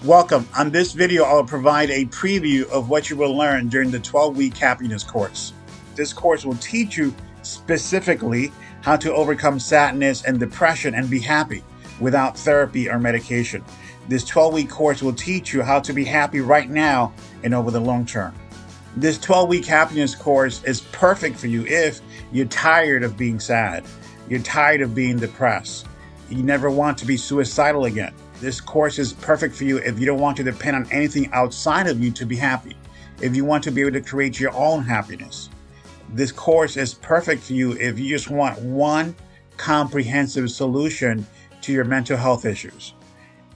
Welcome. On this video, I'll provide a preview of what you will learn during the 12-week happiness course. This course will teach you specifically how to overcome sadness and depression and be happy without therapy or medication. This 12-week course will teach you how to be happy right now and over the long term. This 12-week happiness course is perfect for you if you're tired of being sad, you're tired of being depressed, you never want to be suicidal again. This course is perfect for you if you don't want to depend on anything outside of you to be happy, if you want to be able to create your own happiness. This course is perfect for you if you just want one comprehensive solution to your mental health issues.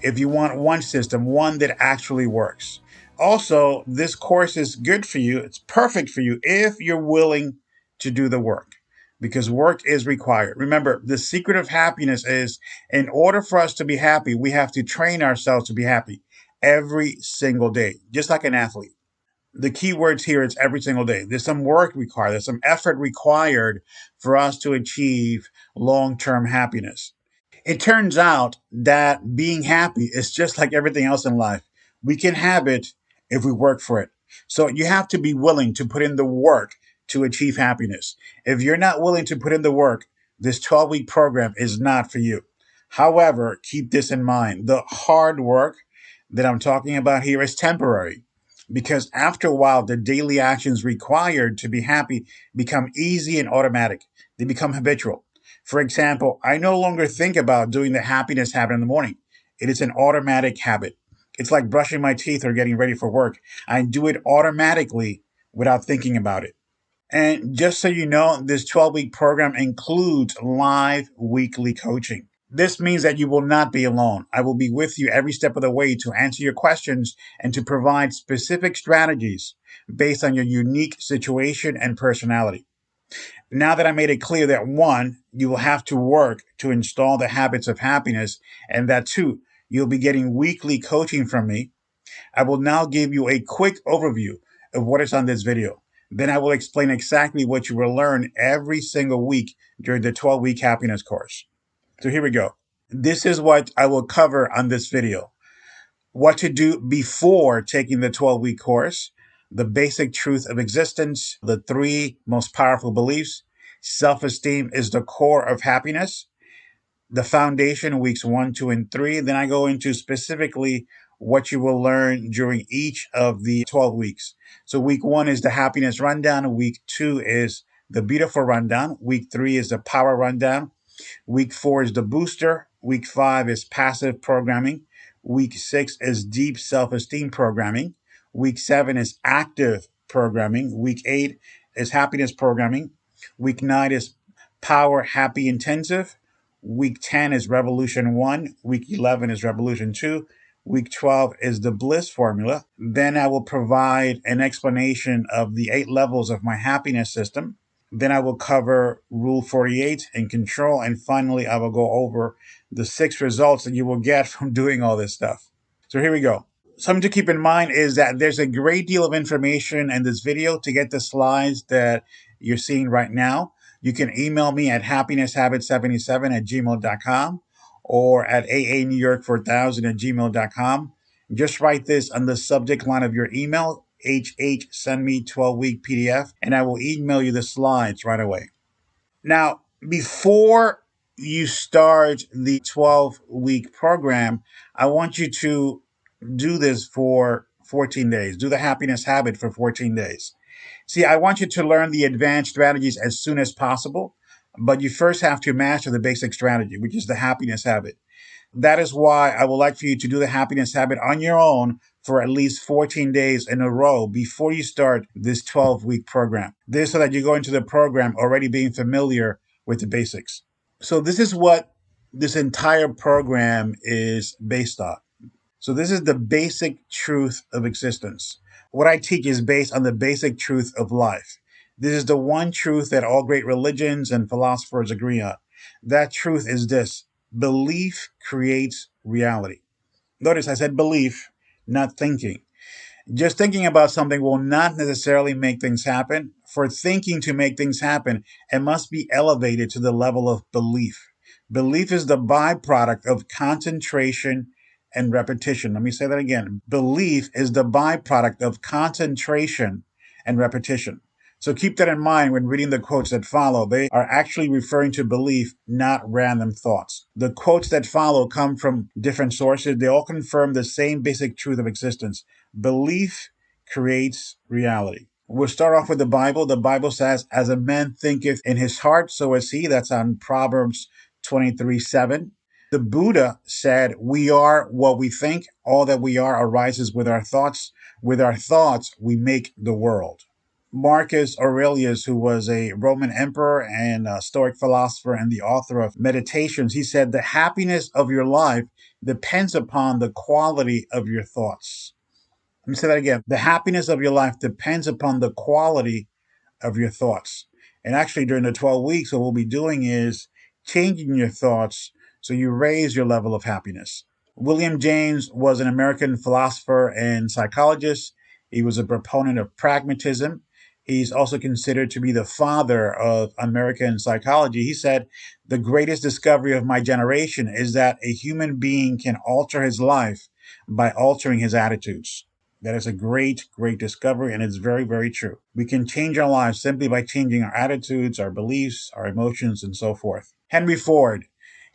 If you want one system, one that actually works. Also, this course is good for you. It's perfect for you if you're willing to do the work, because work is required. Remember, the secret of happiness is in order for us to be happy, we have to train ourselves to be happy every single day, just like an athlete. The key words here is every single day. There's some work required, there's some effort required for us to achieve long-term happiness. It turns out that being happy is just like everything else in life. We can have it if we work for it. So you have to be willing to put in the work to achieve happiness. If you're not willing to put in the work, this 12-week program is not for you. However, keep this in mind. The hard work that I'm talking about here is temporary, because after a while, the daily actions required to be happy become easy and automatic. They become habitual. For example, I no longer think about doing the happiness habit in the morning. It is an automatic habit. It's like brushing my teeth or getting ready for work. I do it automatically without thinking about it. And just so you know, this 12-week program includes live weekly coaching. This means that you will not be alone. I will be with you every step of the way to answer your questions and to provide specific strategies based on your unique situation and personality. Now that I made it clear that one, you will have to work to install the habits of happiness, and that two, you'll be getting weekly coaching from me, I will now give you a quick overview of what is on this video. Then I will explain exactly what you will learn every single week during the 12-week happiness course. So here we go. This is what I will cover on this video. What to do before taking the 12-week course, the basic truth of existence, the three most powerful beliefs, self-esteem is the core of happiness, the foundation, weeks 1, 2, and 3. Then I go into specifically what you will learn during each of the 12 weeks. So week 1 is the happiness rundown. Week 2 is the beautiful rundown. Week 3 is the power rundown. Week 4 is the booster. Week 5 is passive programming. Week 6 is deep self-esteem programming. Week 7 is active programming. Week 8 is happiness programming. Week 9 is power happy intensive. Week 10 is revolution 1. Week 11 is revolution 2. Week 12 is the bliss formula. Then I will provide an explanation of the 8 levels of my happiness system. Then I will cover Rule 48 and control. And finally, I will go over the 6 results that you will get from doing all this stuff. So here we go. Something to keep in mind is that there's a great deal of information in this video. To get the slides that you're seeing right now, you can email me at happinesshabit77@gmail.com or at aanewyork4000@gmail.com. Just write this on the subject line of your email, HH, send me 12-week PDF, and I will email you the slides right away. Now, before you start the 12-week program, I want you to do this for 14 days. Do the happiness habit for 14 days. See, I want you to learn the advanced strategies as soon as possible, but you first have to master the basic strategy, which is the happiness habit. That is why I would like for you to do the happiness habit on your own for at least 14 days in a row before you start this 12-week program. This so that you go into the program already being familiar with the basics. So this is what this entire program is based on. So this is the basic truth of existence. What I teach is based on the basic truth of life. This is the one truth that all great religions and philosophers agree on. That truth is this: belief creates reality. Notice I said belief, not thinking. Just thinking about something will not necessarily make things happen. For thinking to make things happen, it must be elevated to the level of belief. Belief is the byproduct of concentration and repetition. Let me say that again. Belief is the byproduct of concentration and repetition. So keep that in mind when reading the quotes that follow. They are actually referring to belief, not random thoughts. The quotes that follow come from different sources. They all confirm the same basic truth of existence. Belief creates reality. We'll start off with the Bible. The Bible says, as a man thinketh in his heart, so is he. That's on Proverbs 23:7. The Buddha said, we are what we think. All that we are arises with our thoughts. With our thoughts, we make the world. Marcus Aurelius, who was a Roman emperor and a Stoic philosopher and the author of Meditations, he said, the happiness of your life depends upon the quality of your thoughts. Let me say that again. The happiness of your life depends upon the quality of your thoughts. And actually, during the 12 weeks, what we'll be doing is changing your thoughts so you raise your level of happiness. William James was an American philosopher and psychologist. He was a proponent of pragmatism. He's also considered to be the father of American psychology. He said, the greatest discovery of my generation is that a human being can alter his life by altering his attitudes. That is a great, great discovery, and it's very, very true. We can change our lives simply by changing our attitudes, our beliefs, our emotions, and so forth. Henry Ford,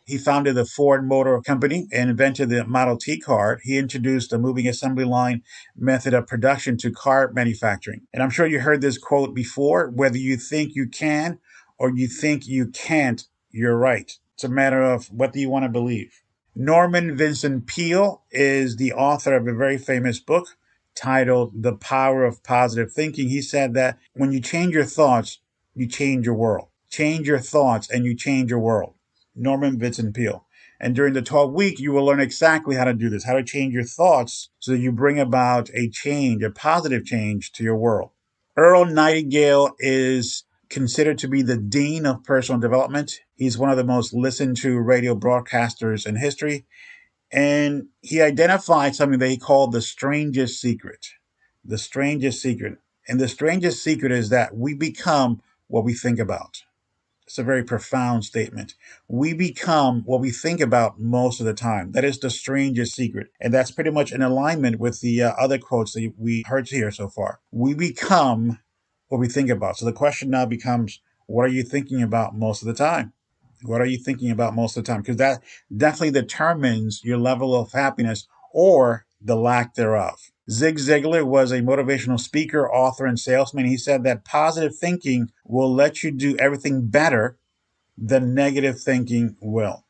he founded the Ford Motor Company and invented the Model T car. He introduced a moving assembly line method of production to car manufacturing. And I'm sure you heard this quote before, whether you think you can or you think you can't, you're right. It's a matter of what do you want to believe. Norman Vincent Peale is the author of a very famous book titled The Power of Positive Thinking. He said that when you change your thoughts, you change your world. Change your thoughts and you change your world. Norman Vincent Peale. And during the 12 week, you will learn exactly how to do this, how to change your thoughts so that you bring about a change, a positive change to your world. Earl Nightingale is considered to be the dean of personal development. He's one of the most listened to radio broadcasters in history. And he identified something that he called the strangest secret. The strangest secret. And the strangest secret is that we become what we think about. It's a very profound statement. We become what we think about most of the time. That is the strangest secret. And that's pretty much in alignment with the other quotes that we heard here so far. We become what we think about. So the question now becomes, what are you thinking about most of the time? What are you thinking about most of the time? Because that definitely determines your level of happiness or the lack thereof. Zig Ziglar was a motivational speaker, author, and salesman. He said that positive thinking will let you do everything better than negative thinking will.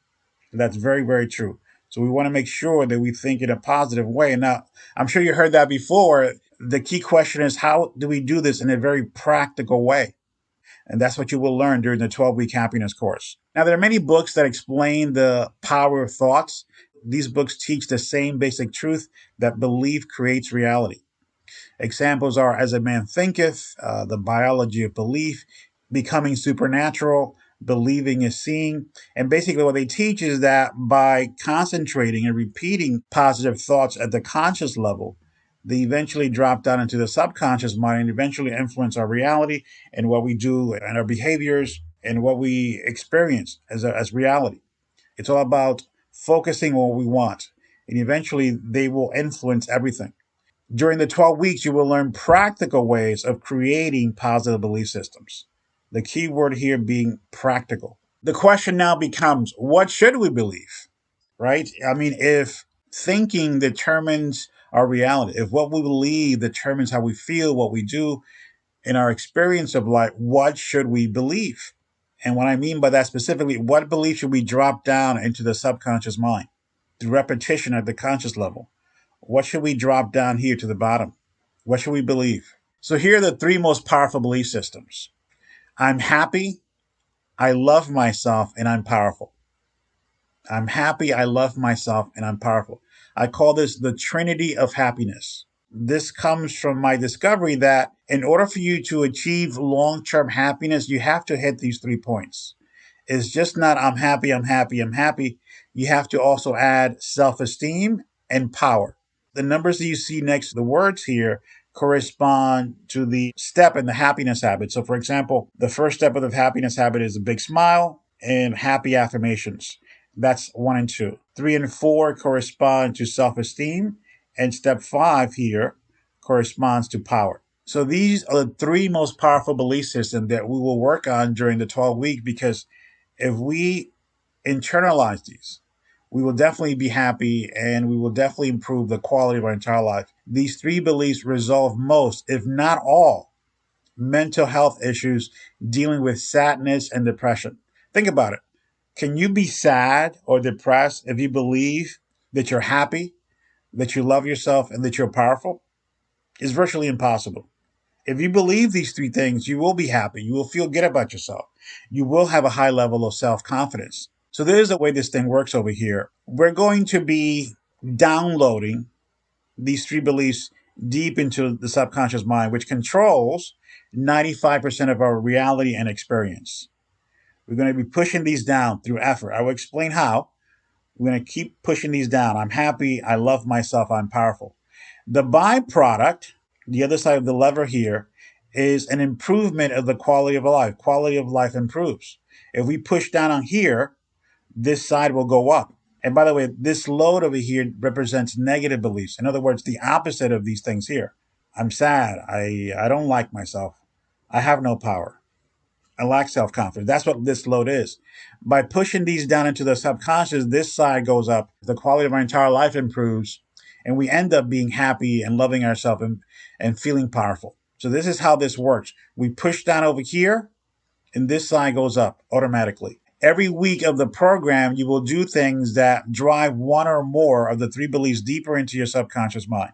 That's very, very true. So we want to make sure that we think in a positive way. And now, I'm sure you heard that before. The key question is, how do we do this in a very practical way? And that's what you will learn during the 12-week happiness course. Now, there are many books that explain the power of thoughts. These books teach the same basic truth that belief creates reality. Examples are As a Man Thinketh, The Biology of Belief, Becoming Supernatural, Believing is Seeing. And basically what they teach is that by concentrating and repeating positive thoughts at the conscious level, they eventually drop down into the subconscious mind and eventually influence our reality and what we do and our behaviors and what we experience as reality. It's all about focusing on what we want, and eventually they will influence everything. During the 12 weeks, you will learn practical ways of creating positive belief systems. The key word here being practical. The question now becomes, what should we believe? Right? I mean, if thinking determines our reality, if what we believe determines how we feel, what we do in our experience of life, what should we believe? And what I mean by that specifically, what belief should we drop down into the subconscious mind through repetition at the conscious level? What should we drop down here to the bottom? What should we believe? So here are the three most powerful belief systems. I'm happy, I love myself, and I'm powerful. I'm happy, I love myself, and I'm powerful. I call this the Trinity of happiness. This comes from my discovery that in order for you to achieve long-term happiness, you have to hit these 3 points. It's just not I'm happy, I'm happy, I'm happy. You have to also add self-esteem and power. The numbers that you see next to the words here correspond to the step in the happiness habit. So for example, the first step of the happiness habit is a big smile and happy affirmations. That's 1 and 2. 3 and 4 correspond to self esteem, and step 5 here corresponds to power. So these are the three most powerful belief systems that we will work on during the 12 week, because if we internalize these, we will definitely be happy and we will definitely improve the quality of our entire life. These three beliefs resolve most, if not all, mental health issues dealing with sadness and depression. Think about it. Can you be sad or depressed if you believe that you're happy, that you love yourself, and that you're powerful? It's virtually impossible. If you believe these three things, you will be happy. You will feel good about yourself. You will have a high level of self confidence. So, there's the way this thing works over here. We're going to be downloading these three beliefs deep into the subconscious mind, which controls 95% of our reality and experience. We're going to be pushing these down through effort. I will explain how. We're going to keep pushing these down. I'm happy. I love myself. I'm powerful. The byproduct, the other side of the lever here, is an improvement of the quality of life. Quality of life improves. If we push down on here, this side will go up. And by the way, this load over here represents negative beliefs. In other words, the opposite of these things here. I'm sad. I don't like myself. I have no power. I lack self-confidence. That's what this load is. By pushing these down into the subconscious, this side goes up. The quality of our entire life improves. And we end up being happy and loving ourselves and feeling powerful. So this is how this works. We push down over here, and this side goes up automatically. Every week of the program, you will do things that drive one or more of the three beliefs deeper into your subconscious mind.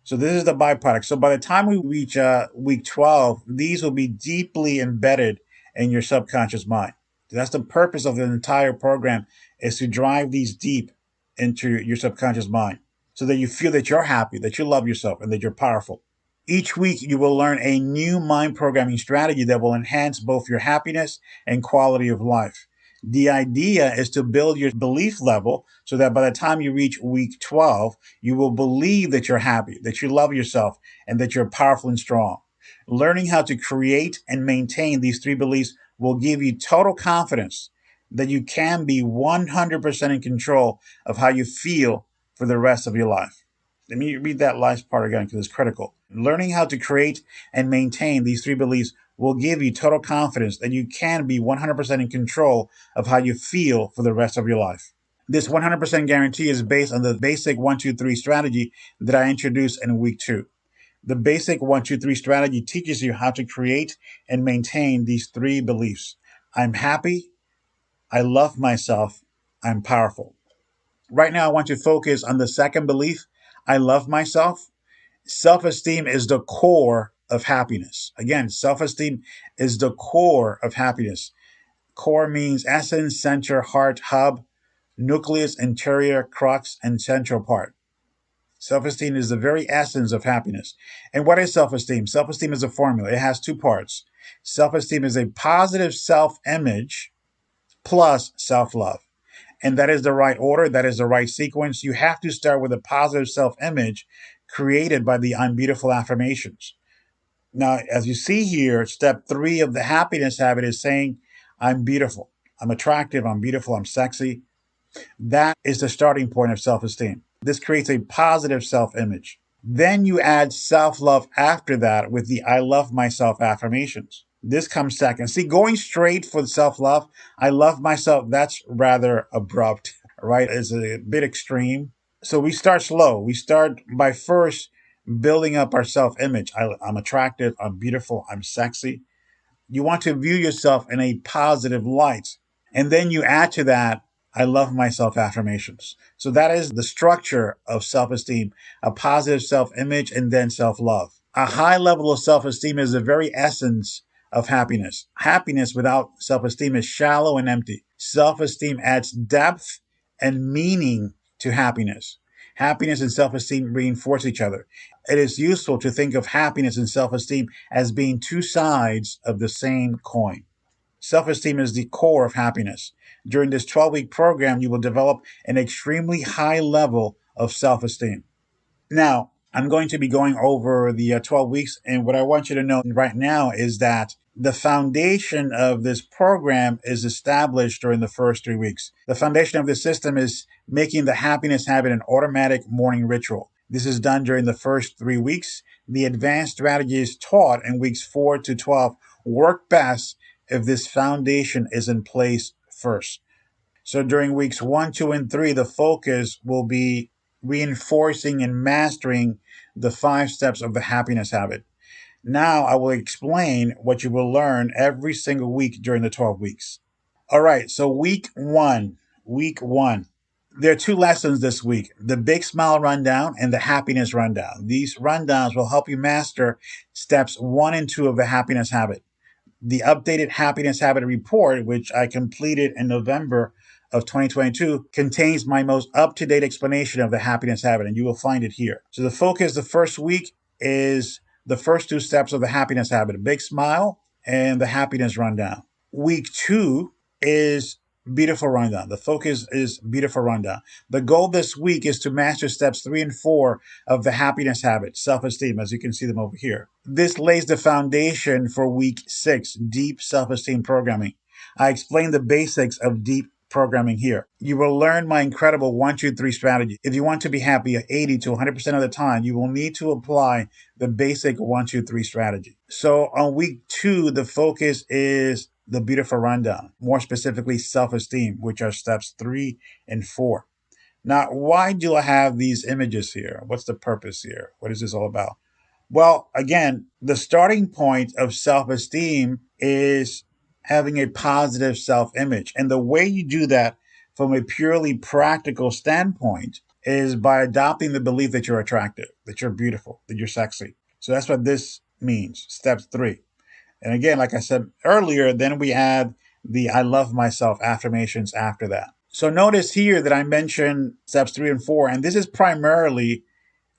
So this is the byproduct. So by the time we reach week 12, these will be deeply embedded in your subconscious mind. That's the purpose of the entire program, is to drive these deep into your subconscious mind so that you feel that you're happy, that you love yourself, and that you're powerful. Each week, you will learn a new mind programming strategy that will enhance both your happiness and quality of life. The idea is to build your belief level so that by the time you reach week 12, you will believe that you're happy, that you love yourself, and that you're powerful and strong. Learning how to create and maintain these three beliefs will give you total confidence that you can be 100% in control of how you feel for the rest of your life. Let me read that last part again because it's critical. Learning how to create and maintain these three beliefs will give you total confidence that you can be 100% in control of how you feel for the rest of your life. This 100% guarantee is based on the basic 1-2-3 strategy that I introduced in week 2. The basic 1-2-3 strategy teaches you how to create and maintain these three beliefs. I'm happy. I love myself. I'm powerful. Right now, I want you to focus on the second belief. I love myself. Self-esteem is the core of happiness. Again, self-esteem is the core of happiness. Core means essence, center, heart, hub, nucleus, interior, crux, and central part. Self-esteem is the very essence of happiness. And what is self-esteem? Self-esteem is a formula. It has two parts. Self-esteem is a positive self-image plus self-love. And that is the right order. That is the right sequence. You have to start with a positive self-image created by the I'm beautiful affirmations. Now, as you see here, step 3 of the happiness habit is saying, I'm beautiful, I'm attractive, I'm beautiful, I'm sexy. That is the starting point of self-esteem. This creates a positive self-image. Then you add self-love after that with the I love myself affirmations. This comes second. See, going straight for self-love, I love myself, that's rather abrupt, right? It's a bit extreme. So we start slow. We start by first building up our self-image. I'm attractive, I'm beautiful, I'm sexy. You want to view yourself in a positive light. And then you add to that, I love myself affirmations. So that is the structure of self-esteem, a positive self-image and then self-love. A high level of self-esteem is the very essence of happiness. Happiness without self-esteem is shallow and empty. Self-esteem adds depth and meaning to happiness. Happiness and self-esteem reinforce each other. It is useful to think of happiness and self-esteem as being two sides of the same coin. Self-esteem is the core of happiness. During this 12-week program, you will develop an extremely high level of self-esteem. Now, I'm going to be going over the 12 weeks, and what I want you to know right now is that the foundation of this program is established during the first 3 weeks. The foundation of this system is making the happiness habit an automatic morning ritual. This is done during the first 3 weeks. The advanced strategies taught in weeks 4 to 12 work best if this foundation is in place first. So during weeks 1, 2, and 3, the focus will be reinforcing and mastering the 5 steps of the happiness habit. Now I will explain what you will learn every single week during the 12 weeks. All right, so week one. There are 2 lessons this week, the Big Smile Rundown and the Happiness Rundown. These rundowns will help you master steps 1 and 2 of the happiness habit. The updated happiness habit report, which I completed in November of 2022, contains my most up-to-date explanation of the happiness habit, and you will find it here. So the focus the first week is the first 2 steps of the happiness habit, a big smile and the happiness rundown. Week 2 is beautiful rundown. The focus is beautiful rundown. The goal this week is to master steps 3 and 4 of the happiness habit, self-esteem, as you can see them over here. This lays the foundation for week 6, deep self-esteem programming. I explain the basics of deep programming here. You will learn my incredible 1, 2, 3 strategy. If you want to be happy 80 to 100% of the time, you will need to apply the basic 1, 2, 3 strategy. So on week 2, the focus is the beautiful rundown, more specifically self-esteem, which are steps 3 and 4. Now, why do I have these images here? What's the purpose here? What is this all about? Well, again, the starting point of self-esteem is having a positive self-image. And the way you do that from a purely practical standpoint is by adopting the belief that you're attractive, that you're beautiful, that you're sexy. So that's what this means, step 3. And again, like I said earlier, then we add the I love myself affirmations after that. So notice here that I mentioned steps 3 and 4, and this is primarily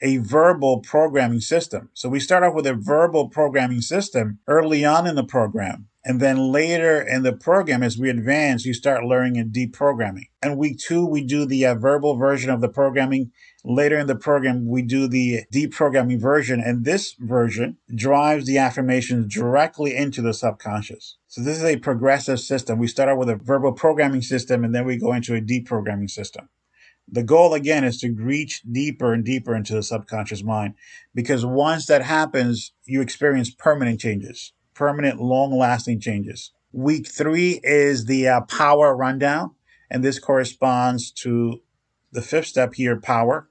a verbal programming system. So we start off with a verbal programming system early on in the program. And then later in the program, as we advance, you start learning in deep programming. And week 2, we do the verbal version of the programming. Later in the program, we do the deep programming version. And this version drives the affirmations directly into the subconscious. So this is a progressive system. We start out with a verbal programming system, and then we go into a deep programming system. The goal, again, is to reach deeper and deeper into the subconscious mind, because once that happens, you experience permanent changes, permanent, long-lasting changes. Week 3 is the power rundown, and this corresponds to the 5th step here, power.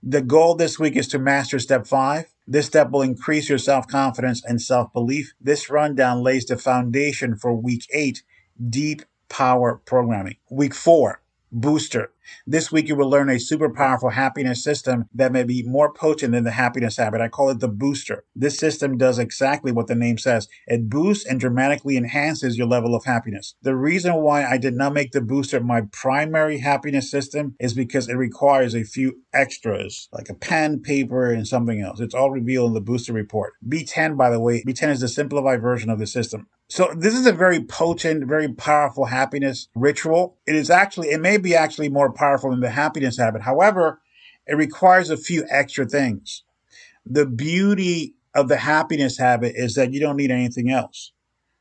The goal this week is to master step 5. This step will increase your self-confidence and self-belief. This rundown lays the foundation for week 8, deep power programming. Week 4, booster. This week you will learn a super powerful happiness system that may be more potent than the happiness habit. I call it the booster. This system does exactly what the name says. It boosts and dramatically enhances your level of happiness. The reason why I did not make the booster my primary happiness system is because it requires a few extras, like a pen, paper, and something else. It's all revealed in the booster report. B10, by the way, B10 is the simplified version of the system. So this is a very potent, very powerful happiness ritual. It may be actually more powerful than the happiness habit. However, it requires a few extra things. The beauty of the happiness habit is that you don't need anything else.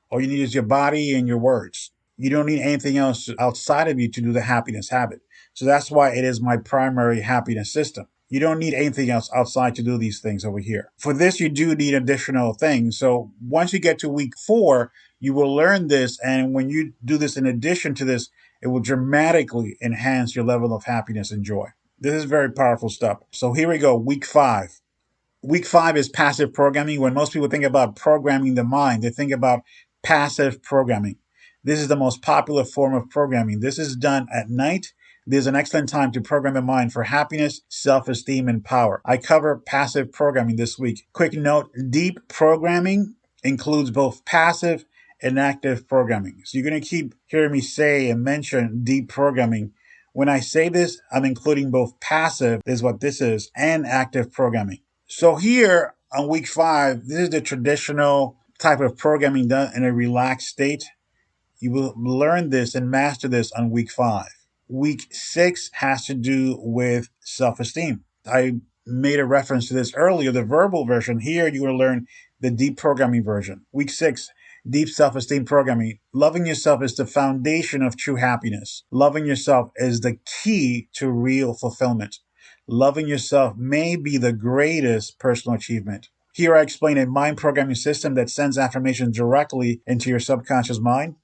All you need is your body and your words. You don't need anything else outside of you to do the happiness habit. So that's why it is my primary happiness system. You don't need anything else outside to do these things over here. For this, you do need additional things. So once you get to week 4, you will learn this. And when you do this in addition to this, it will dramatically enhance your level of happiness and joy. This is very powerful stuff. So here we go, week 5. Week 5 is passive programming. When most people think about programming the mind, they think about passive programming. This is the most popular form of programming. This is done at night. There's an excellent time to program the mind for happiness, self-esteem, and power. I cover passive programming this week. Quick note, deep programming includes both passive and active programming. So you're going to keep hearing me say and mention deep programming. When I say this, I'm including both passive, is what this is, and active programming. So here on week 5, this is the traditional type of programming done in a relaxed state. You will learn this and master this on week 5. Week 6 has to do with self-esteem. I made a reference to this earlier, the verbal version. Here you will learn the deep programming version. Week 6, Deep self-esteem programming. Loving yourself is the foundation of true happiness. Loving yourself is the key to real fulfillment. Loving yourself may be the greatest personal achievement. Here I explain a mind programming system that sends affirmations directly into your subconscious mind.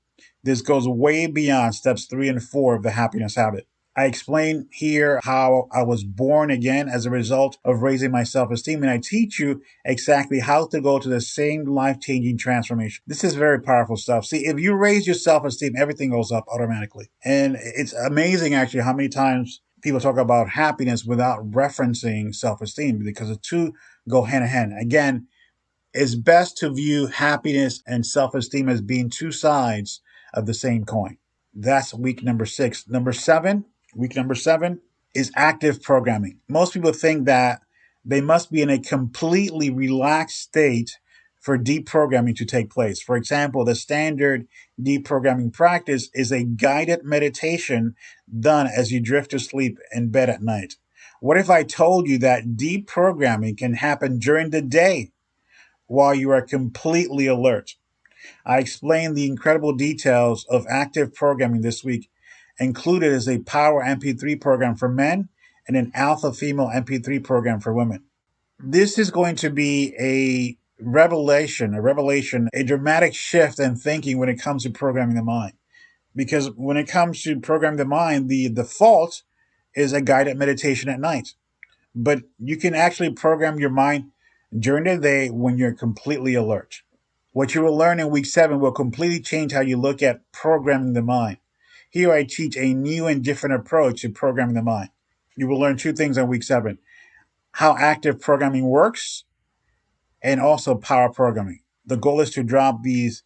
This goes way beyond steps 3 and 4 of the happiness habit. I explain here how I was born again as a result of raising my self-esteem, and I teach you exactly how to go to the same life-changing transformation. This is very powerful stuff. See, if you raise your self-esteem, everything goes up automatically. And it's amazing actually how many times people talk about happiness without referencing self-esteem, because the two go hand in hand. Again, it's best to view happiness and self-esteem as being two sides of the same coin. That's week number 6. Week number 7 is active programming. Most people think that they must be in a completely relaxed state for deep programming to take place. For example, the standard deep programming practice is a guided meditation done as you drift to sleep in bed at night. What if I told you that deep programming can happen during the day while you are completely alert? I explained the incredible details of active programming this week. Included is a Power MP3 program for men and an Alpha Female MP3 program for women. This is going to be a revelation, a dramatic shift in thinking when it comes to programming the mind. Because when it comes to programming the mind, the default is a guided meditation at night. But you can actually program your mind during the day when you're completely alert. What you will learn in week 7 will completely change how you look at programming the mind. Here I teach a new and different approach to programming the mind. You will learn 2 things in week 7: how active programming works, and also power programming. The goal is to drop these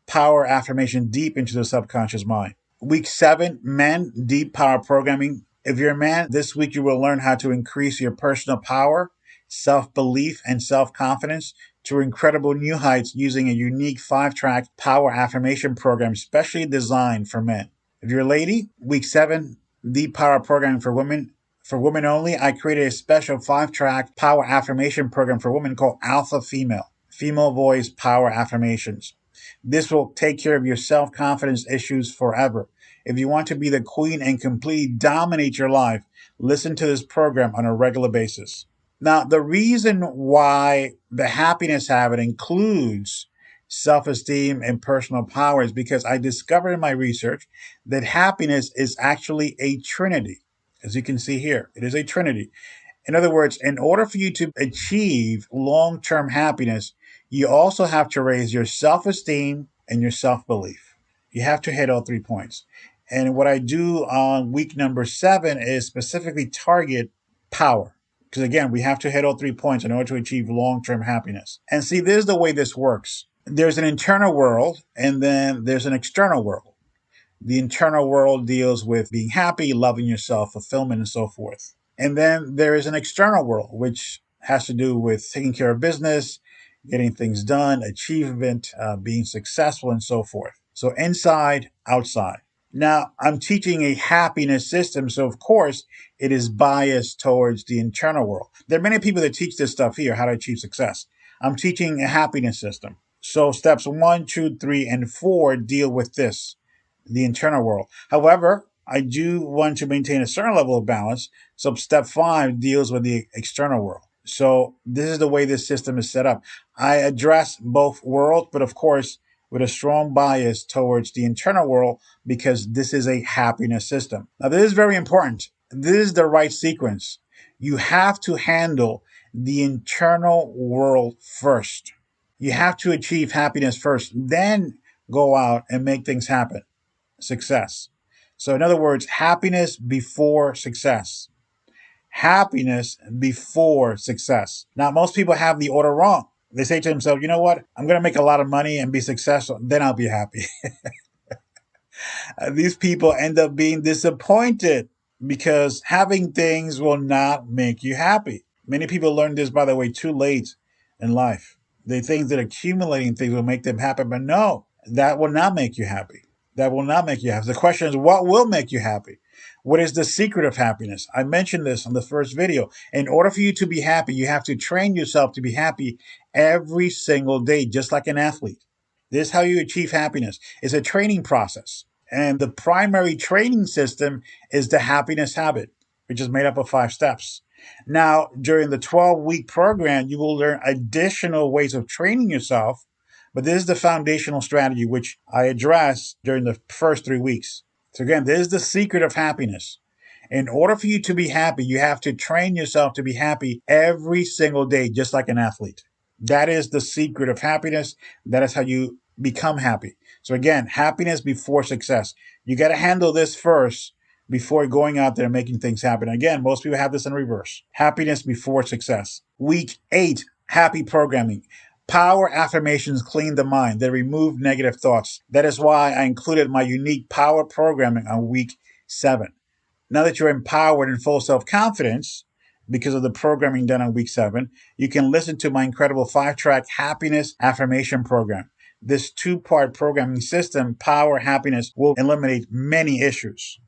power affirmations deep into the subconscious mind. Week 7, men, deep power programming. If you're a man, this week you will learn how to increase your personal power, self-belief, and self-confidence to incredible new heights using a unique 5-track power affirmation program specially designed for men. If you're a lady, week 7, deep power programming for women. For women only, I created a special 5-track power affirmation program for women called Alpha Female, Female Voice Power Affirmations. This will take care of your self-confidence issues forever. If you want to be the queen and completely dominate your life, listen to this program on a regular basis. Now, the reason why the happiness habit includes self-esteem and personal power is because I discovered in my research that happiness is actually a trinity. As you can see here, it is a trinity. In other words, in order for you to achieve long-term happiness, you also have to raise your self-esteem and your self-belief. You have to hit all 3 points. And what I do on week number 7 is specifically target power. Because again, we have to hit all 3 points in order to achieve long-term happiness. And see, this is the way this works. There's an internal world, and then there's an external world. The internal world deals with being happy, loving yourself, fulfillment, and so forth. And then there is an external world, which has to do with taking care of business, getting things done, achievement, being successful, and so forth. So inside, outside. Now, I'm teaching a happiness system, so of course, it is biased towards the internal world. There are many people that teach this stuff here, how to achieve success. I'm teaching a happiness system. So steps 1, 2, 3, and 4 deal with this, the internal world. However, I do want to maintain a certain level of balance, so step 5 deals with the external world. So this is the way this system is set up. I address both worlds, but of course, with a strong bias towards the internal world, because this is a happiness system. Now, this is very important. This is the right sequence. You have to handle the internal world first. You have to achieve happiness first, then go out and make things happen. Success. So in other words, happiness before success. Happiness before success. Now, most people have the order wrong. They say to themselves, you know what? I'm going to make a lot of money and be successful. Then I'll be happy. These people end up being disappointed because having things will not make you happy. Many people learn this, by the way, too late in life. They think that accumulating things will make them happy, but no, that will not make you happy. That will not make you happy. The question is, what will make you happy? What is the secret of happiness? I mentioned this on the first video. In order for you to be happy, you have to train yourself to be happy every single day, just like an athlete. This is how you achieve happiness. It's a training process. And the primary training system is the happiness habit, which is made up of 5 steps. Now, during the 12-week program, you will learn additional ways of training yourself, but this is the foundational strategy which I address during the first 3 weeks. So, again, this is the secret of happiness. In order for you to be happy, you have to train yourself to be happy every single day, just like an athlete. That is the secret of happiness. That is how you become happy. So again, happiness before success. You got to handle this first before going out there and making things happen. Again, most people have this in reverse. Happiness before success. Week 8, happy programming. Power affirmations clean the mind. They remove negative thoughts. That is why I included my unique power programming on week 7. Now that you're empowered and full self-confidence because of the programming done on week 7, you can listen to my incredible 5-track happiness affirmation program. This 2-part programming system, Power Happiness, will eliminate many issues.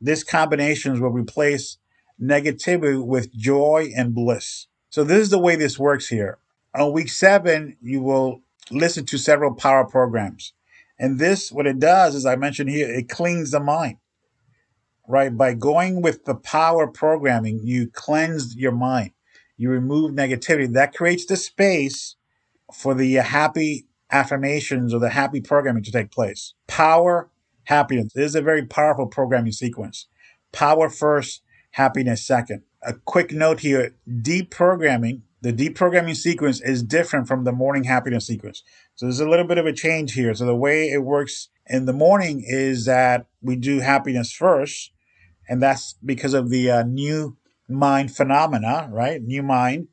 This combination will replace negativity with joy and bliss. So this is the way this works here. On week 7, you will listen to several power programs. And this, what it does, as I mentioned here, it cleans the mind. Right? By going with the power programming, you cleanse your mind. You remove negativity. That creates the space for the happy affirmations or the happy programming to take place. Power, happiness. This is a very powerful programming sequence. Power first, happiness second. A quick note here, deep programming, the deep programming sequence is different from the morning happiness sequence. So there's a little bit of a change here. So the way it works in the morning is that we do happiness first, and that's because of the new mind phenomena, right? New mind.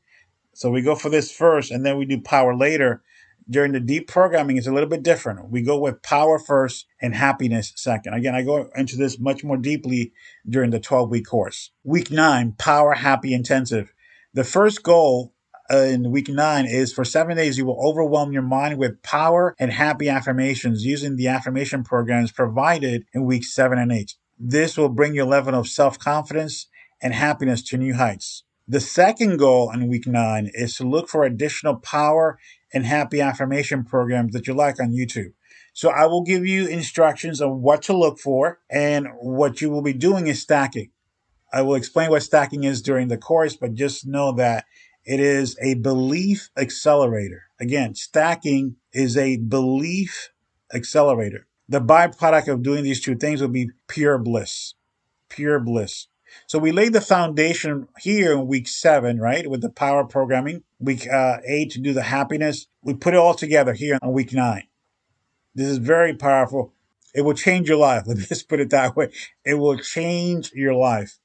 So we go for this first, and then we do power later. During the deep programming, it's a little bit different. We go with power first and happiness second. Again, I go into this much more deeply during the 12-week course. Week 9, Power Happy Intensive. The first goal in week 9 is for 7 days, you will overwhelm your mind with power and happy affirmations using the affirmation programs provided in weeks 7 and 8. This will bring your level of self-confidence and happiness to new heights. The second goal in week 9 is to look for additional power and happy affirmation programs that you like on YouTube. So I will give you instructions on what to look for, and what you will be doing is stacking. I will explain what stacking is during the course, but just know that it is a belief accelerator. Again, stacking is a belief accelerator. The byproduct of doing these two things will be pure bliss. Pure bliss. So we laid the foundation here in week 7, right, with the power programming. Week 8 to do the happiness. We put it all together here on week 9. This is very powerful. It will change your life. Let me just put it that way. It will change your life.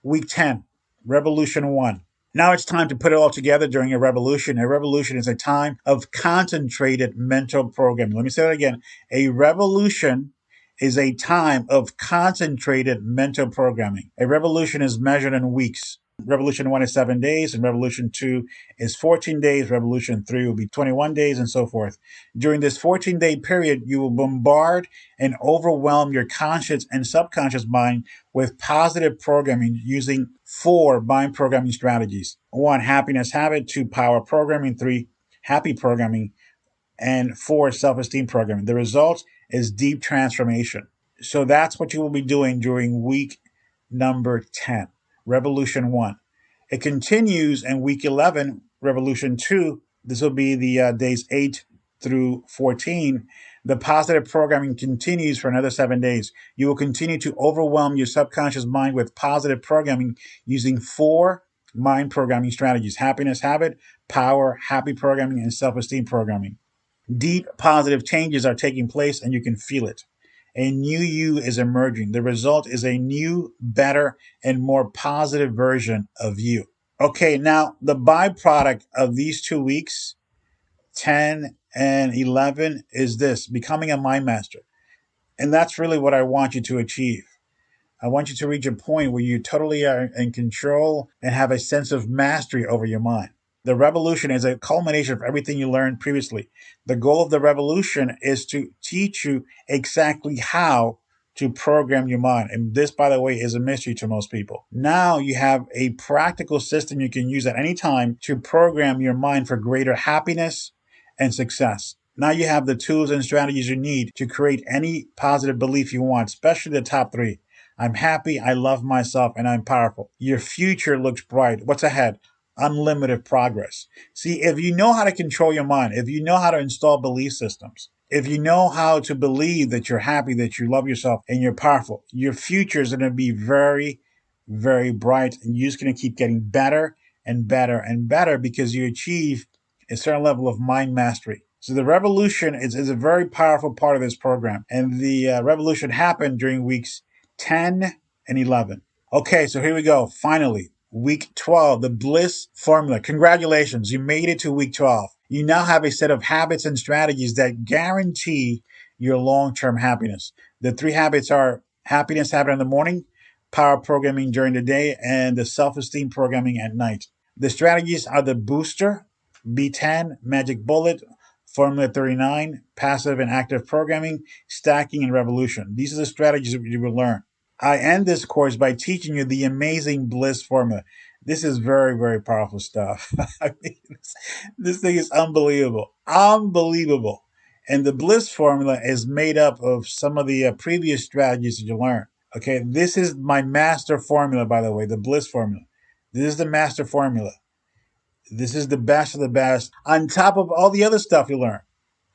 Week 10, Revolution 1. Now it's time to put it all together during a revolution. A revolution is a time of concentrated mental programming. Let me say that again. A revolution is a time of concentrated mental programming. A revolution is measured in weeks. Revolution 1 is 7 days, and Revolution 2 is 14 days. Revolution 3 will be 21 days, and so forth. During this 14-day period, you will bombard and overwhelm your conscious and subconscious mind with positive programming using 4 mind programming strategies. 1, happiness habit. 2, power programming. 3, happy programming. And 4, self-esteem programming. The result is deep transformation. So that's what you will be doing during week number 10. Revolution 1. It continues in week 11, Revolution 2. This will be the days 8 through 14. The positive programming continues for another 7 days. You will continue to overwhelm your subconscious mind with positive programming using 4 mind programming strategies: happiness habit, power, happy programming, and self-esteem programming. Deep positive changes are taking place, and you can feel it. A new you is emerging. The result is a new, better, and more positive version of you. Okay, now the byproduct of these 2 weeks, 10 and 11, is this: becoming a mind master. And that's really what I want you to achieve. I want you to reach a point where you totally are in control and have a sense of mastery over your mind. The revolution is a culmination of everything you learned previously. The goal of the revolution is to teach you exactly how to program your mind. And this, by the way, is a mystery to most people. Now you have a practical system you can use at any time to program your mind for greater happiness and success. Now you have the tools and strategies you need to create any positive belief you want, especially the top three. I'm happy, I love myself, and I'm powerful. Your future looks bright. What's ahead? Unlimited progress. See, if you know how to control your mind, if you know how to install belief systems, if you know how to believe that you're happy, that you love yourself, and you're powerful, your future is going to be very, very bright. And you're just going to keep getting better and better and better because you achieve a certain level of mind mastery. So the revolution is a very powerful part of this program. And the revolution happened during weeks 10 and 11. Okay, so here we go. Finally, week 12, the bliss formula. Congratulations, you made it to week 12. You now have a set of habits and strategies that guarantee your long-term happiness. The three habits are happiness habit in the morning, power programming during the day, and the self-esteem programming at night. The strategies are the booster, B10, magic bullet, Formula 39, passive and active programming, stacking, and revolution. These are the strategies that you will learn. I end this course by teaching you the amazing bliss formula. This is very, very powerful stuff. I mean, this thing is unbelievable. Unbelievable. And the bliss formula is made up of some of the previous strategies that you learned. Okay, this is my master formula, by the way, the bliss formula. This is the master formula. This is the best of the best on top of all the other stuff you learn.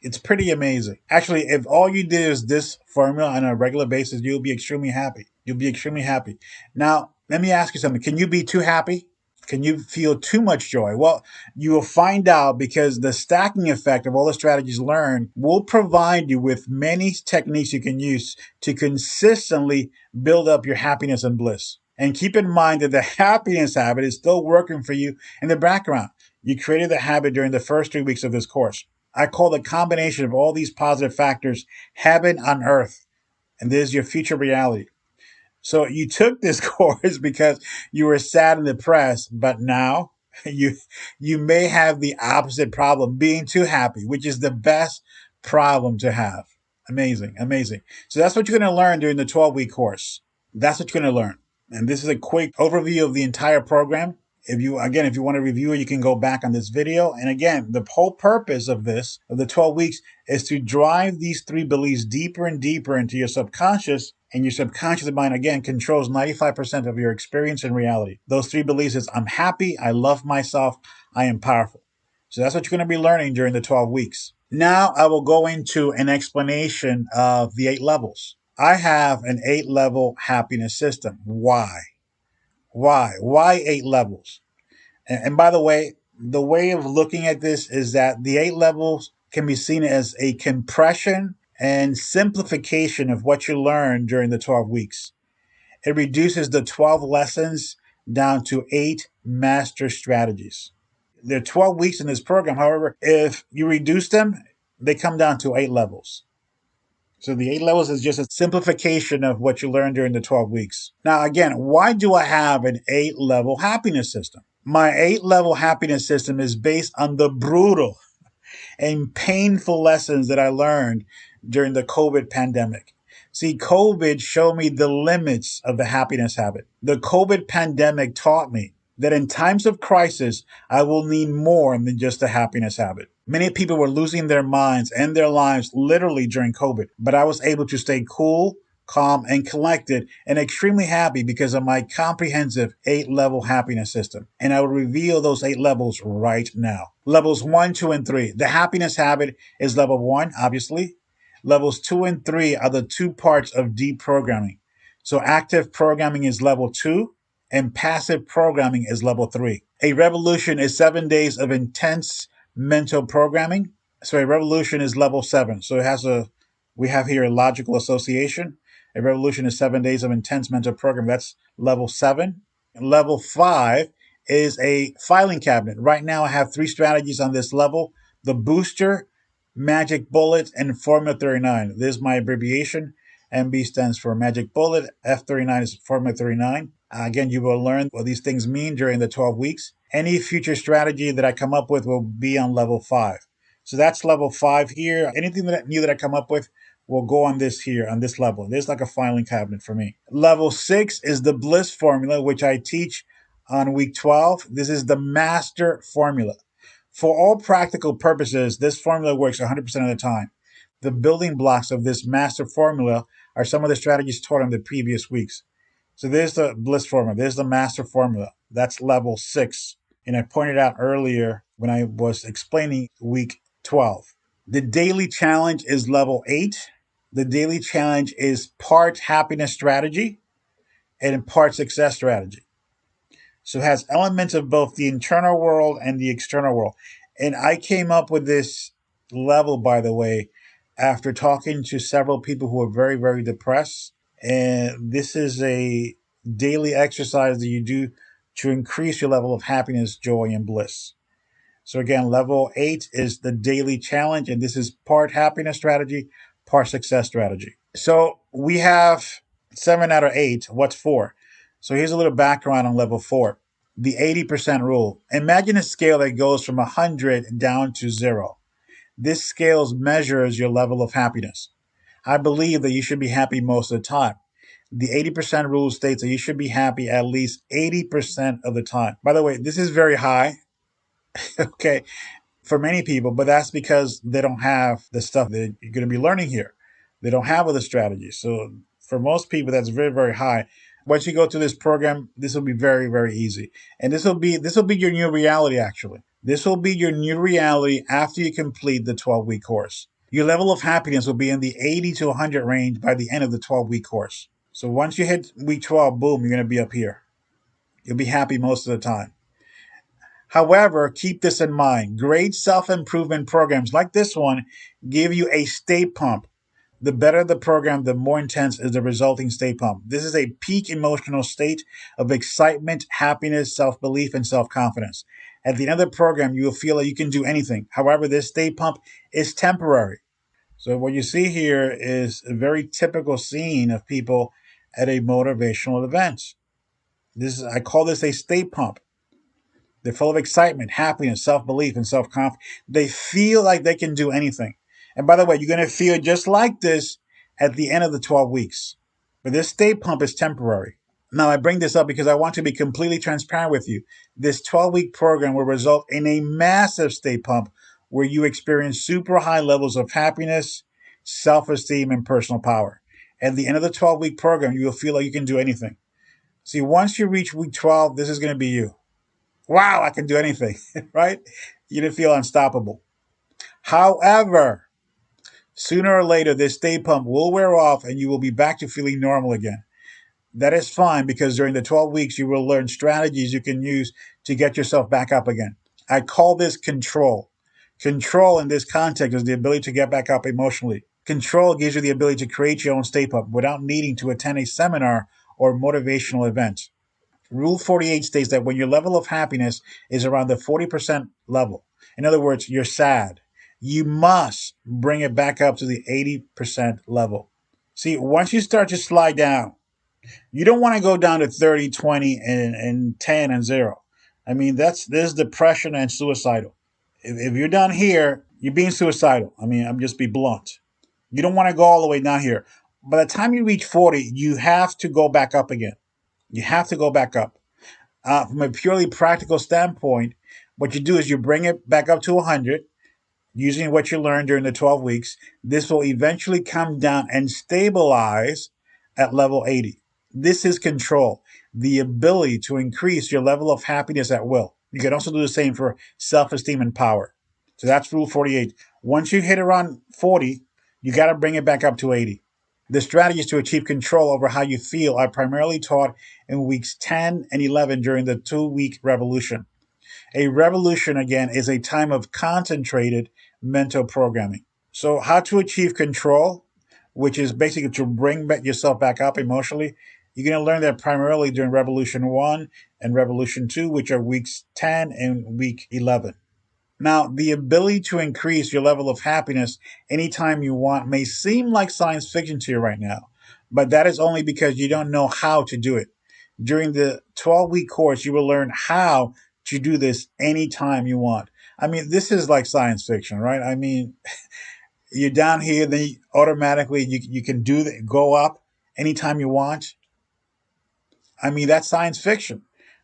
It's pretty amazing. Actually, if all you did is this formula on a regular basis, you'll be extremely happy. You'll be extremely happy. Now, let me ask you something. Can you be too happy? Can you feel too much joy? Well, you will find out because the stacking effect of all the strategies learned will provide you with many techniques you can use to consistently build up your happiness and bliss. And keep in mind that the happiness habit is still working for you in the background. You created the habit during the first 3 weeks of this course. I call the combination of all these positive factors heaven on earth. And this is your future reality. So you took this course because you were sad and depressed, but now you may have the opposite problem, being too happy, which is the best problem to have. Amazing, amazing. So that's what you're going to learn during the 12-week course. That's what you're going to learn. And this is a quick overview of the entire program. If you want to review it, you can go back on this video. And again, the whole purpose of the 12 weeks, is to drive these three beliefs deeper and deeper into your subconscious. And your subconscious mind, again, controls 95% of your experience and reality. Those three beliefs is I'm happy, I love myself, I am powerful. So that's what you're going to be learning during the 12 weeks. Now I will go into an explanation of the 8 levels. I have an 8-level happiness system. Why? Why 8 levels? And by the way of looking at this is that the 8 levels can be seen as a compression and simplification of what you learned during the 12 weeks. It reduces the 12 lessons down to 8 master strategies. There are 12 weeks in this program. However, if you reduce them, they come down to 8 levels. So the 8 levels is just a simplification of what you learned during the 12 weeks. Now, again, why do I have an 8-level happiness system? My 8-level happiness system is based on the brutal and painful lessons that I learned during the COVID pandemic. See, COVID showed me the limits of the happiness habit. The COVID pandemic taught me that in times of crisis, I will need more than just a happiness habit. Many people were losing their minds and their lives literally during COVID, but I was able to stay cool, calm, and collected and extremely happy because of my comprehensive 8-level happiness system. And I will reveal those 8 levels right now. Levels 1, 2, and 3. The happiness habit is level 1, obviously. Levels 2 and 3 are the 2 parts of deep programming. So active programming is level 2 and passive programming is level 3. A revolution is 7 days of intense mental programming. So a revolution is level 7. So we have here a logical association. A revolution is 7 days of intense mental programming. That's level 7. And level 5 is a filing cabinet. Right now I have 3 strategies on this level: the booster, magic bullet, and Formula 39. This is my abbreviation. MB stands for magic bullet. F39 is Formula 39. Again, you will learn what these things mean during the 12 weeks. Any future strategy that I come up with will be on level 5. So that's level 5 here. Anything new that I come up with will go on this here, on this level. This is like a filing cabinet for me. Level 6 is the bliss formula, which I teach on week 12. This is the master formula. For all practical purposes, this formula works 100% of the time. The building blocks of this master formula are some of the strategies taught in the previous weeks. So there's the bliss formula. There's the master formula. That's level 6. And I pointed out earlier when I was explaining week 12. The daily challenge is level 8. The daily challenge is part happiness strategy and part success strategy. So it has elements of both the internal world and the external world. And I came up with this level, by the way, after talking to several people who are very, very depressed. And this is a daily exercise that you do to increase your level of happiness, joy, and bliss. So again, level 8 is the daily challenge, and this is part happiness strategy, part success strategy. So we have 7 out of 8. What's 4? So here's a little background on level 4. The 80% rule. Imagine a scale that goes from 100 down to 0. This scale measures your level of happiness. I believe that you should be happy most of the time. The 80% rule states that you should be happy at least 80% of the time. By the way, this is very high, okay, for many people, but that's because they don't have the stuff that you're going to be learning here. They don't have other strategies. So for most people, that's very, very high. Once you go through this program, this will be very, very easy. And this will be your new reality, actually. This will be your new reality after you complete the 12-week course. Your level of happiness will be in the 80 to 100 range by the end of the 12-week course. So once you hit week 12, boom, you're going to be up here. You'll be happy most of the time. However, keep this in mind. Great self-improvement programs like this one give you a state pump. The better the program, the more intense is the resulting state pump. This is a peak emotional state of excitement, happiness, self-belief, and self-confidence. At the end of the program, you will feel that you can do anything. However, this state pump is temporary. So what you see here is a very typical scene of people at a motivational event. I call this a state pump. They're full of excitement, happiness, self-belief, and self-confidence. They feel like they can do anything. And by the way, you're going to feel just like this at the end of the 12 weeks. But this state pump is temporary. Now, I bring this up because I want to be completely transparent with you. This 12-week program will result in a massive state pump where you experience super high levels of happiness, self-esteem, and personal power. At the end of the 12-week program, you will feel like you can do anything. See, once you reach week 12, this is going to be you. Wow, I can do anything, right? You're going to feel unstoppable. However, sooner or later, this state pump will wear off and you will be back to feeling normal again. That is fine because during the 12 weeks, you will learn strategies you can use to get yourself back up again. I call this control. Control in this context is the ability to get back up emotionally. Control gives you the ability to create your own state pump without needing to attend a seminar or motivational event. Rule 48 states that when your level of happiness is around the 40% level, in other words, you're sad, you must bring it back up to the 80% level. See, once you start to slide down, you don't want to go down to 30, 20, and 10 and 0. I mean, there's depression and suicidal. If you're down here, you're being suicidal. I mean, I'm just be blunt. You don't want to go all the way down here. By the time you reach 40, you have to go back up again. You have to go back up. From a purely practical standpoint, what you do is you bring it back up to 100 using what you learned during the 12 weeks. This will eventually come down and stabilize at level 80. This is control, the ability to increase your level of happiness at will. You can also do the same for self-esteem and power. So that's rule 48. Once you hit around 40, you got to bring it back up to 80. The strategies to achieve control over how you feel are primarily taught in weeks 10 and 11 during the 2-week revolution. A revolution, again, is a time of concentrated mental programming. So how to achieve control, which is basically to bring yourself back up emotionally, you're going to learn that primarily during Revolution 1 and Revolution 2, which are weeks 10 and week 11. Now, the ability to increase your level of happiness anytime you want may seem like science fiction to you right now, but that is only because you don't know how to do it. During the 12-week course, you will learn how to do this anytime you want. I mean, this is like science fiction, right? I mean, you're down here, then automatically you can go up anytime you want. I mean, that's science fiction,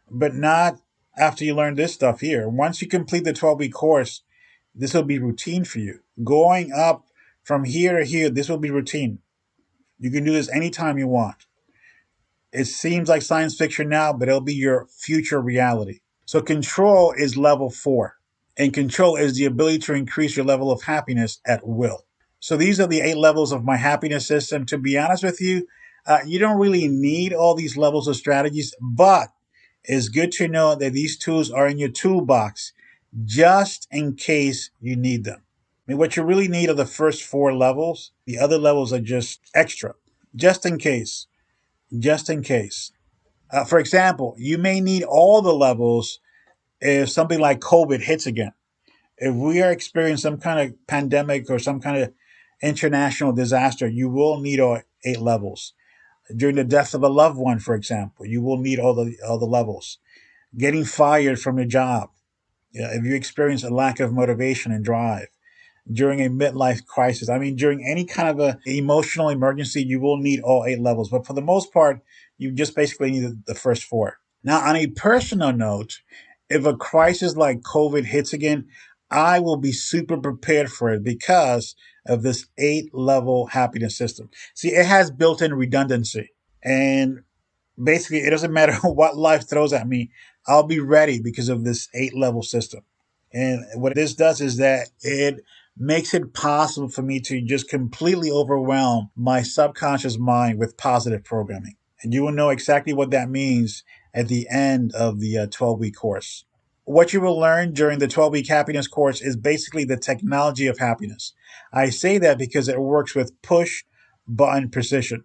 but not after you learn this stuff here. Once you complete the 12-week course, this will be routine for you. Going up from here to here, this will be routine. You can do this anytime you want. It seems like science fiction now, but it'll be your future reality. So, control is level 4. And control is the ability to increase your level of happiness at will. So, these are the 8 levels of my happiness system. To be honest with you, you don't really need all these levels of strategies, but it's good to know that these tools are in your toolbox just in case you need them. I mean, what you really need are the first 4 levels. The other levels are just extra, just in case. Just in case. For example, you may need all the levels if something like COVID hits again. If we are experiencing some kind of pandemic or some kind of international disaster, you will need all 8 levels. During the death of a loved one, for example, you will need all the levels. Getting fired from your job, if you experience a lack of motivation and drive, during a midlife crisis. I mean, during any kind of a emotional emergency, you will need all 8 levels. But for the most part, you just basically need the first 4. Now, on a personal note, if a crisis like COVID hits again, I will be super prepared for it because of this 8 level happiness system. See, it has built in redundancy. And basically, it doesn't matter what life throws at me, I'll be ready because of this 8 level system. And what this does is that it makes it possible for me to just completely overwhelm my subconscious mind with positive programming. And you will know exactly what that means at the end of the 12-week course. What you will learn during the 12-week happiness course is basically the technology of happiness. I say that because it works with push button precision.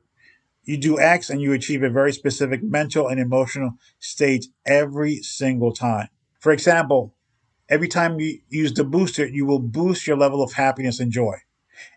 You do X and you achieve a very specific mental and emotional state every single time. For example, every time you use the booster, you will boost your level of happiness and joy.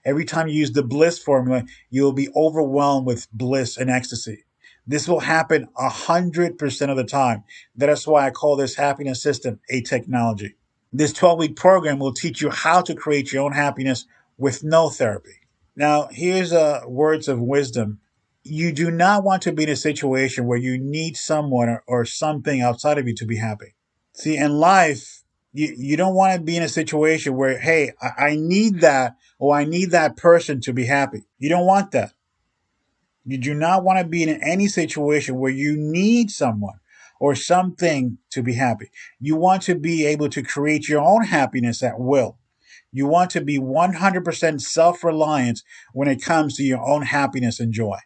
Every time you use the bliss formula, you will be overwhelmed with bliss and ecstasy. This will happen 100% of the time. That is why I call this happiness system a technology. This 12-week program will teach you how to create your own happiness with no therapy. Now, here's words of wisdom. You do not want to be in a situation where you need someone or something outside of you to be happy. See, in life, you don't want to be in a situation where, hey, I need that or I need that person to be happy. You don't want that. You do not want to be in any situation where you need someone or something to be happy. You want to be able to create your own happiness at will. You want to be 100% self reliant when it comes to your own happiness and joy.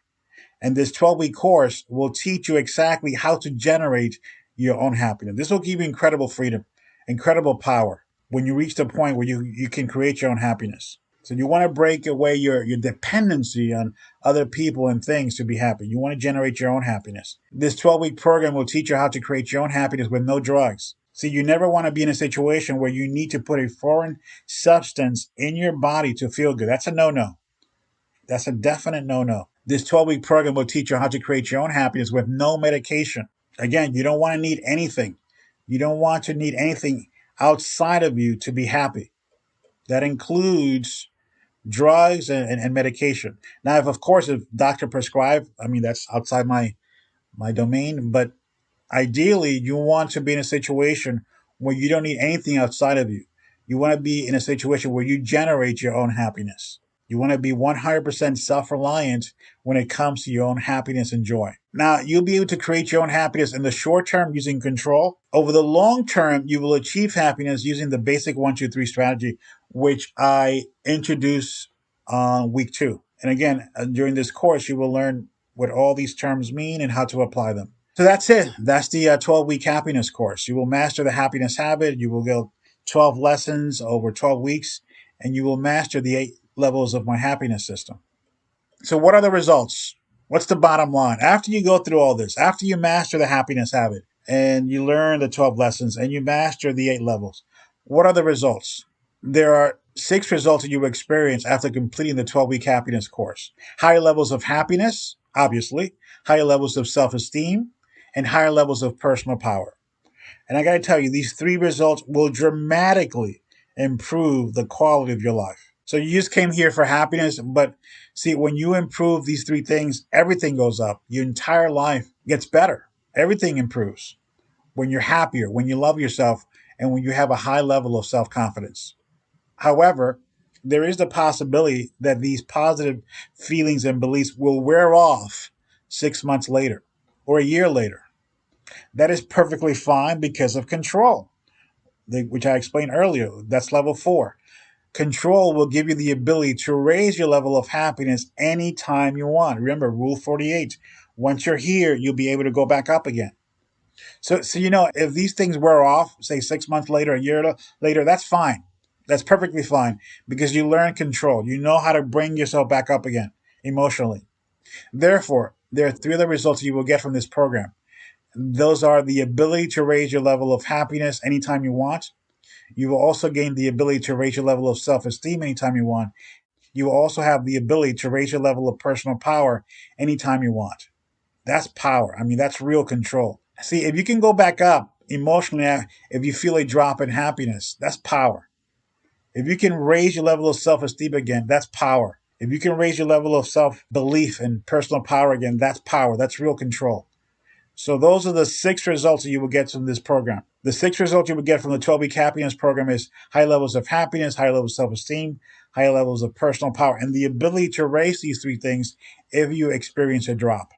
And this 12-week course will teach you exactly how to generate your own happiness. This will give you incredible freedom, incredible power when you reach the point where you can create your own happiness. So you want to break away your dependency on other people and things to be happy. You want to generate your own happiness. This 12-week program will teach you how to create your own happiness with no drugs. See, you never want to be in a situation where you need to put a foreign substance in your body to feel good. That's a no-no. That's a definite no-no. This 12-week program will teach you how to create your own happiness with no medication. Again, you don't want to need anything. You don't want to need anything outside of you to be happy. That includes drugs and medication. Now, if of course, if doctor prescribed, I mean, that's outside my domain, but ideally, you want to be in a situation where you don't need anything outside of you. You want to be in a situation where you generate your own happiness. You want to be 100% self reliant when it comes to your own happiness and joy. Now, you'll be able to create your own happiness in the short term using control. Over the long term, you will achieve happiness using the basic 1, 2, 3 strategy, which I introduce on week 2. And again, during this course, you will learn what all these terms mean and how to apply them. So that's it. That's the 12-week happiness course. You will master the happiness habit. You will get 12 lessons over 12 weeks, and you will master the 8 levels of my happiness system. So, what are the results? What's the bottom line? After you go through all this, after you master the happiness habit and you learn the 12 lessons and you master the 8 levels, what are the results? There are 6 results that you will experience after completing the 12-week happiness course. Higher levels of happiness, obviously, higher levels of self esteem, and higher levels of personal power. And I got to tell you, these 3 results will dramatically improve the quality of your life. So you just came here for happiness, but see, when you improve these 3 things, everything goes up. Your entire life gets better. Everything improves. when you're happier, when you love yourself, and when you have a high level of self confidence. However, there is the possibility that these positive feelings and beliefs will wear off 6 months later or a year later. That is perfectly fine because of control, which I explained earlier. That's level 4. Control will give you the ability to raise your level of happiness anytime you want. Remember, Rule 48. Once you're here, you'll be able to go back up again. So if these things wear off, say 6 months later, a year later, that's fine. That's perfectly fine because you learn control. You know how to bring yourself back up again emotionally. Therefore, there are 3 other results you will get from this program. Those are the ability to raise your level of happiness anytime you want. You will also gain the ability to raise your level of self esteem anytime you want. You will also have the ability to raise your level of personal power anytime you want. That's power. I mean, that's real control. See, if you can go back up emotionally, if you feel a drop in happiness, that's power. If you can raise your level of self esteem again, that's power. If you can raise your level of self belief and personal power again, that's power. That's real control. So those are the 6 results that you will get from this program. The 6 results you will get from the 12-week happiness program is high levels of happiness, high levels of self-esteem, high levels of personal power, and the ability to raise these 3 things if you experience a drop.